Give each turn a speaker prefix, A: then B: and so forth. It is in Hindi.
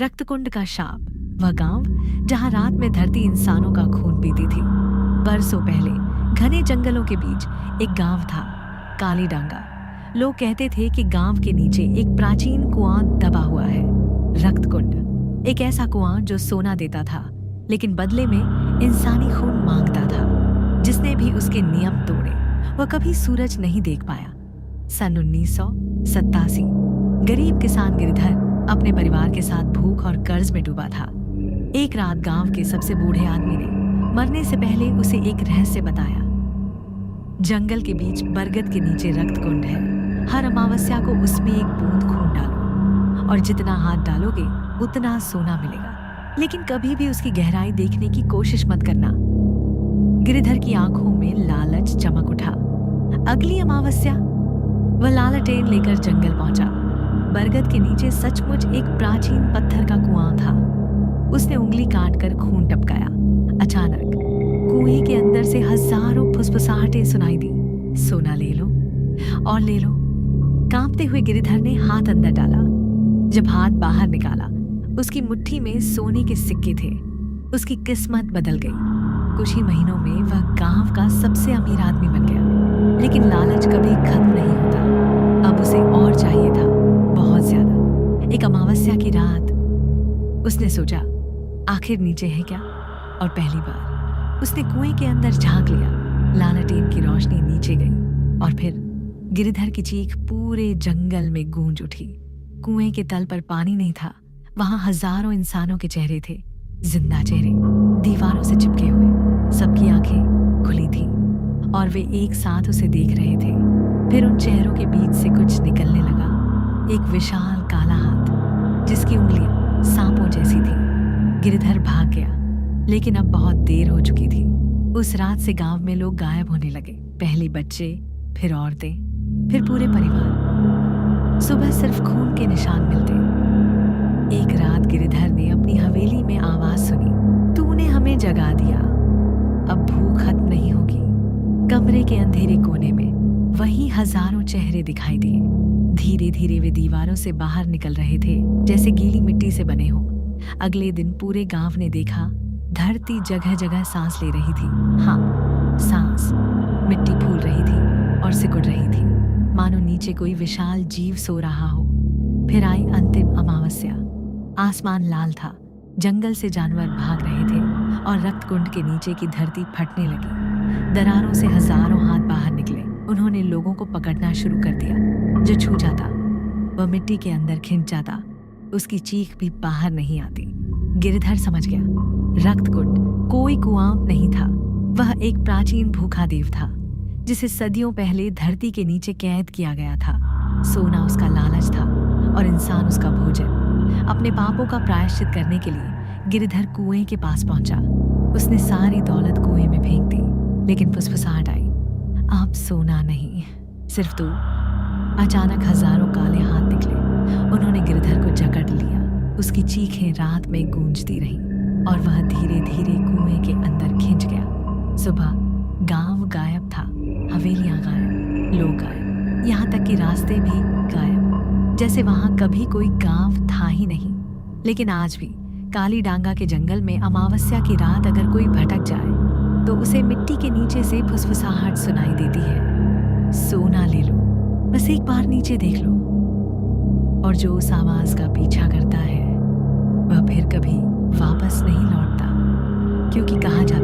A: रक्तकुंड का शाप, वह गांव जहां रात में धरती इंसानों का खून पीती थी। बरसों पहले घने जंगलों के बीच एक गांव था, कालीडांगा। लोग कहते थे कि गांव के नीचे एक प्राचीन कुआं दबा हुआ है, रक्तकुंड। एक ऐसा कुआं जो सोना देता था, लेकिन बदले में इंसानी खून मांगता था। जिसने भी उसके नियम तोड़े, वह कभी सूरज नहीं देख पाया। सन 1987 गरीब किसान गिरधर अपने परिवार के साथ भूख और कर्ज में डूबा था। एक रात गांव के सबसे बूढ़े आदमी ने मरने से पहले उसे एक रहस्य बताया। जंगल के बीच बरगद के नीचे रक्तकुंड है। हर अमावस्या को उसमें एक बूंद खून डालो और जितना हाथ डालोगे उतना सोना मिलेगा, लेकिन कभी भी उसकी गहराई देखने की कोशिश मत करना। गिरधर की आंखों में लालच चमक उठा। अगली अमावस्या वह लालटेन लेकर जंगल पहुंचा। बरगद के नीचे सचमुच एक प्राचीन पत्थर का कुआं था। उसने उंगली काटकर खून टपकाया। अचानक कुएं के अंदर से हजारों फुसफुसाहटें सुनाई दी। सोना ले लो और ले लो। कांपते हुए गिरधर ने हाथ अंदर डाला। जब हाथ बाहर निकाला, उसकी मुट्ठी में सोने के सिक्के थे। उसकी किस्मत बदल गई। कुछ ही महीनों में वह गांव का सबसे अमीर आदमी बन गया। लेकिन लालच कभी खत्म नहीं होता। अब उसे और चाहिए था, बहुत ज्यादा। एक अमावस्या की रात उसने सोचा, आखिर नीचे है क्या? और पहली बार उसने कुएं के अंदर झांक लिया। लालटेन की रोशनी नीचे गई और फिर गिरधर की चीख पूरे जंगल में गूंज उठी। कुएं के तल पर पानी नहीं था, वहां हजारों इंसानों के चेहरे थे, जिंदा चेहरे, दीवारों से चिपके हुए। सबकी आंखें खुली थीं और वे एक साथ उसे देख रहे थे। फिर उन चेहरों के बीच से कुछ निकलने लगा। एक विशाल काला हाथ, जिसकी उंगलियां सांपों जैसी थीं। गिरधर भाग गया, लेकिन अब बहुत देर हो चुकी थी। उस रात से गांव में लोग गायब होने लगे। पहले बच्चे, फिर औरतें, फिर पूरे परिवार। सुबह सिर्फ खून के निशान मिलते। एक रात गिरधर ने अपनी हवेली में आवाज सुनी, तूने हमें जगा दिया, अब भूख खत्म नहीं होगी। कमरे के अंधेरे कोने में वही हजारों चेहरे दिखाई दिए। धीरे धीरे वे दीवारों से बाहर निकल रहे थे, जैसे गीली मिट्टी से बने हों। अगले दिन पूरे गांव ने देखा, धरती जगह जगह सांस ले रही थी। हाँ, सांस। मिट्टी फूल रही थी और सिकुड़ रही थी, मानो नीचे कोई विशाल जीव सो रहा हो। फिर आई अंतिम अमावस्या। आसमान लाल था, जंगल से जानवर भाग रहे थे और रक्तकुंड के नीचे की धरती फटने लगी। दरारों से हजारों हाथ बाहर निकले। उन्होंने लोगों को पकड़ना शुरू कर दिया। जो छू जाता वह मिट्टी के अंदर खिंच जाता। उसकी चीख भी बाहर नहीं आती। गिरधर समझ गया, रक्तकुंड कोई कुआं नहीं था, वह एक प्राचीन भूखा देव था, जिसे सदियों पहले धरती के नीचे कैद किया गया था। सोना उसका लालच था और इंसान उसका भोजन। अपने पापों का प्रायश्चित करने के लिए गिरधर कुएं के पास पहुंचा। उसने सारी दौलत कुएं में फेंक दी, लेकिन फुसफुसाहट आई, अब सोना नहीं, सिर्फ तू। अचानक हजारों काले हाथ निकले। उन्होंने गिरधर को जकड़ लिया। उसकी चीखें रात में गूंजती रहीं और वह धीरे धीरे कुएं के अंदर खिंच गया। सुबह गांव गायब था, हवेलियां गायब, लोग गायब, यहाँ तक कि रास्ते भी गायब, जैसे वहां कभी कोई गांव था ही नहीं। लेकिन आज भी कालीडांगा के जंगल में अमावस्या की रात अगर कोई भटक जाए तो उसे मिट्टी के नीचे से फुसफुसाहट सुनाई देती है, सोना ले लो, बस एक बार नीचे देख लो। और जो उस आवाज का पीछा करता है वह फिर कभी वापस नहीं लौटता, क्योंकि कहा जाता